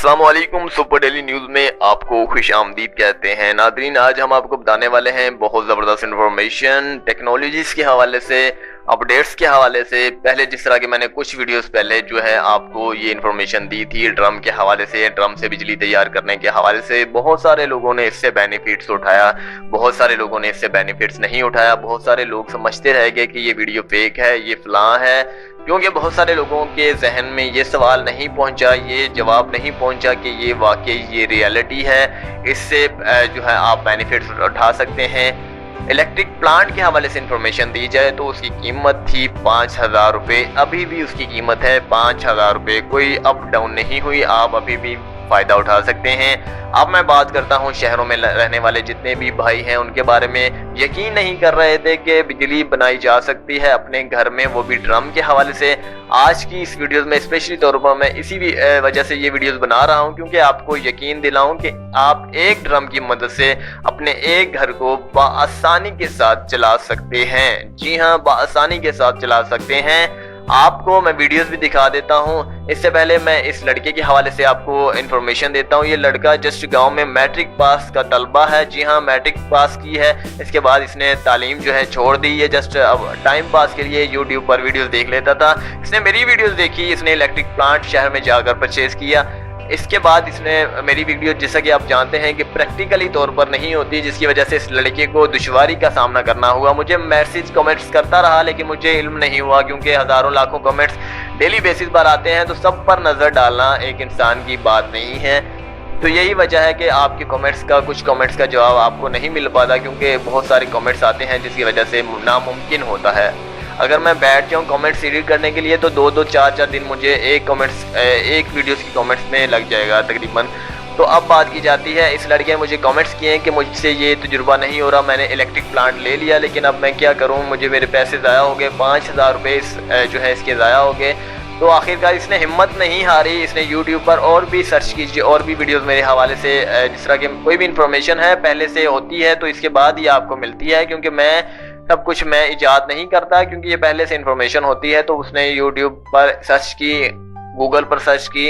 अस्सलाम वालेकुम। Super daily news में आपको खुश आमदीद कहते हैं। नादरीन, आज हम आपको बताने वाले हैं बहुत ज़बरदस्त इन्फॉर्मेशन टेक्नोलॉजीज़ के हवाले से, अपडेट्स के हवाले से। पहले जिस तरह के मैंने कुछ वीडियोस पहले जो है आपको ये इन्फॉर्मेशन दी थी ड्रम के हवाले से, ड्रम से बिजली तैयार करने के हवाले से, बहुत सारे लोगों ने इससे बेनिफिट्स उठाया, बहुत सारे लोगों ने इससे बेनिफिट्स नहीं उठाया। बहुत सारे लोग समझते रह गए कि ये वीडियो फेक है, ये फलां है, क्योंकि बहुत सारे लोगों के जहन में ये सवाल नहीं पहुंचा, ये जवाब नहीं पहुंचा कि ये वाकई ये रियलिटी है, इससे जो है आप बेनिफिट्स उठा सकते हैं। इलेक्ट्रिक प्लांट के हवाले से इंफॉर्मेशन दी जाए तो उसकी कीमत थी 5,000 रुपये, अभी भी उसकी कीमत है 5,000 रुपये, कोई अप डाउन नहीं हुई, आप अभी भी फ़ायदा उठा सकते हैं। अब मैं बात करता हूं शहरों में रहने वाले जितने भी भाई हैं उनके बारे में, यकीन नहीं कर रहे थे कि बिजली बनाई जा सकती है अपने घर में, वो भी ड्रम के हवाले से। आज की इस वीडियोस में स्पेशली तौर पर मैं इसी वजह से ये वीडियोस बना रहा हूं, क्योंकि आपको यकीन दिलाऊं कि आप एक ड्रम की मदद से अपने एक घर को बआसानी के साथ चला सकते हैं। जी हाँ, बआसानी के साथ चला सकते हैं। आपको मैं वीडियोस भी दिखा देता हूं। इससे पहले मैं इस लड़के के हवाले से आपको इन्फॉर्मेशन देता हूं। ये लड़का जस्ट गांव में मैट्रिक पास का तलबा है। जी हाँ, मैट्रिक पास की है, इसके बाद इसने तालीम जो है छोड़ दी है। जस्ट अब टाइम पास के लिए यूट्यूब पर वीडियोस देख लेता था। इसने मेरी वीडियोस देखी, इसने इलेक्ट्रिक प्लांट शहर में जाकर परचेज किया। इसके बाद इसने मेरी वीडियो, जैसा कि आप जानते हैं कि प्रैक्टिकली तौर पर नहीं होती, जिसकी वजह से इस लड़के को दुश्वारी का सामना करना हुआ। मुझे मैसेज कमेंट्स करता रहा, लेकिन मुझे इल्म नहीं हुआ, क्योंकि हज़ारों लाखों कमेंट्स डेली बेसिस पर आते हैं, तो सब पर नज़र डालना एक इंसान की बात नहीं है। तो यही वजह है कि आपके कुछ कमेंट्स का जवाब आपको नहीं मिल पाता, क्योंकि बहुत सारे कमेंट्स आते हैं जिसकी वजह से नामुमकिन होता है। अगर मैं बैठ जाऊँ कमेंट्स रीड करने के लिए तो 2-2, 4-4 दिन मुझे एक वीडियोस की कमेंट्स में लग जाएगा तकरीबन। तो अब बात की जाती है, इस लड़के ने मुझे कमेंट्स किए हैं कि मुझसे ये तजुर्बा नहीं हो रहा, मैंने इलेक्ट्रिक प्लांट ले लिया, लेकिन अब मैं क्या करूँ, मुझे मेरे पैसे ज़ाया हो गए, 5,000 रुपये जो है इसके ज़ाया हो गए। तो आखिरकार इसने हिम्मत नहीं हारी, इसने यूट्यूब पर और भी सर्च कीजिए, और भी वीडियोस मेरे हवाले से, जिस तरह की कोई भी इंफॉर्मेशन है पहले से होती है तो इसके बाद ही आपको मिलती है, क्योंकि सब कुछ मैं इजाद नहीं करता, क्योंकि ये पहले से इंफॉर्मेशन होती है। तो उसने यूट्यूब पर सर्च की, गूगल पर सर्च की,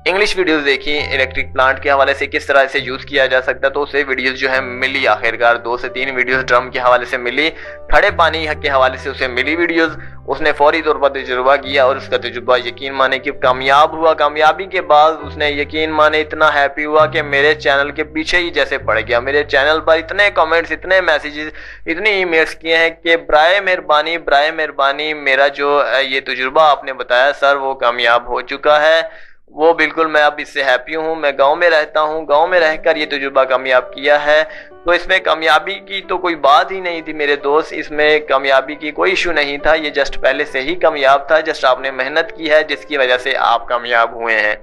इंग्लिश वीडियोस देखी इलेक्ट्रिक प्लांट के हवाले से किस तरह से यूज़ किया जा सकता है, तो उसे वीडियोस जो है मिली। आखिरकार 2 से 3 वीडियोस ड्रम के हवाले से मिली, खड़े पानी के हवाले से उसे मिली वीडियोस। उसने फौरी तौर पर तजुर्बा किया और उसका तजुर्बा यकीन माने कि कामयाब हुआ। कामयाबी के बाद उसने यकीन माने इतना हैप्पी हुआ कि मेरे चैनल के पीछे ही जैसे पड़ गया। मेरे चैनल पर इतने कमेंट्स, इतने मैसेजेस, इतनी ईमेल्स किए हैं कि बराए मेहरबानी मेरा जो ये तजुर्बा आपने बताया सर, वो कामयाब हो चुका है। वो बिल्कुल मैं अब इससे हैप्पी हूँ। मैं गांव में रहता हूँ, गांव में रहकर ये तजुर्बा कामयाब किया है। तो इसमें कामयाबी की तो कोई बात ही नहीं थी मेरे दोस्त, इसमें कामयाबी की कोई इशू नहीं था, ये जस्ट पहले से ही कामयाब था। जस्ट आपने मेहनत की है, जिसकी वजह से आप कामयाब हुए हैं।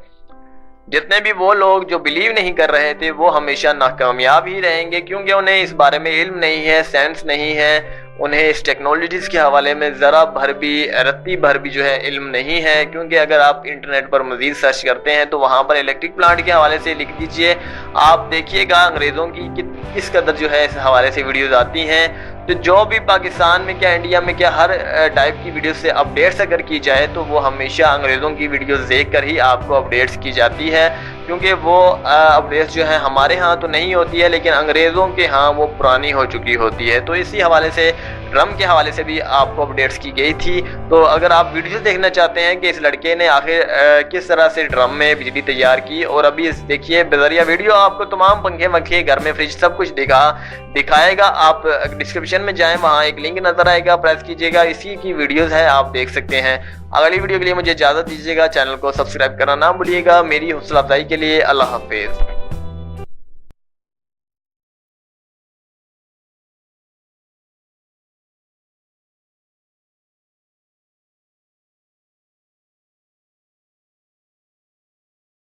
जितने भी वो लोग जो बिलीव नहीं कर रहे थे वो हमेशा नाकामयाब ही रहेंगे, क्योंकि उन्हें इस बारे में इल्म नहीं है, सेंस नहीं है, उन्हें इस टेक्नोलॉजीज़ के हवाले में ज़रा भर भी, रत्ती भर भी जो है इल्म नहीं है। क्योंकि अगर आप इंटरनेट पर मज़ीद सर्च करते हैं तो वहाँ पर इलेक्ट्रिक प्लांट के हवाले से लिख दीजिए, आप देखिएगा अंग्रेज़ों की किस कदर जो है इस हवाले से वीडियोज़ आती हैं। तो जो भी पाकिस्तान में क्या इंडिया में क्या हर टाइप की वीडियो से अपडेट्स अगर की जाए तो वो हमेशा अंग्रेज़ों की वीडियोस देख कर ही आपको अपडेट्स की जाती है, क्योंकि वो अपडेट्स जो है हमारे यहाँ तो नहीं होती है, लेकिन अंग्रेज़ों के यहाँ वो पुरानी हो चुकी होती है। तो इसी हवाले से ड्रम के हवाले से भी आपको अपडेट्स की गई थी। तो अगर आप वीडियो देखना चाहते हैं कि इस लड़के ने आखिर किस तरह से ड्रम में बिजली तैयार की, और अभी देखिए बजरिया वीडियो आपको तमाम पंखे वंखे, घर में फ्रिज सब कुछ दिखाएगा। आप डिस्क्रिप्शन में जाएं, वहाँ एक लिंक नजर आएगा, प्रेस कीजिएगा, इसी की वीडियोस है, आप देख सकते हैं। अगली वीडियो के लिए मुझे इजाज़त दीजिएगा, चैनल को सब्सक्राइब करना ना भूलिएगा। मेरी हौसला अफजाई के लिए अल्लाह हाफिज़।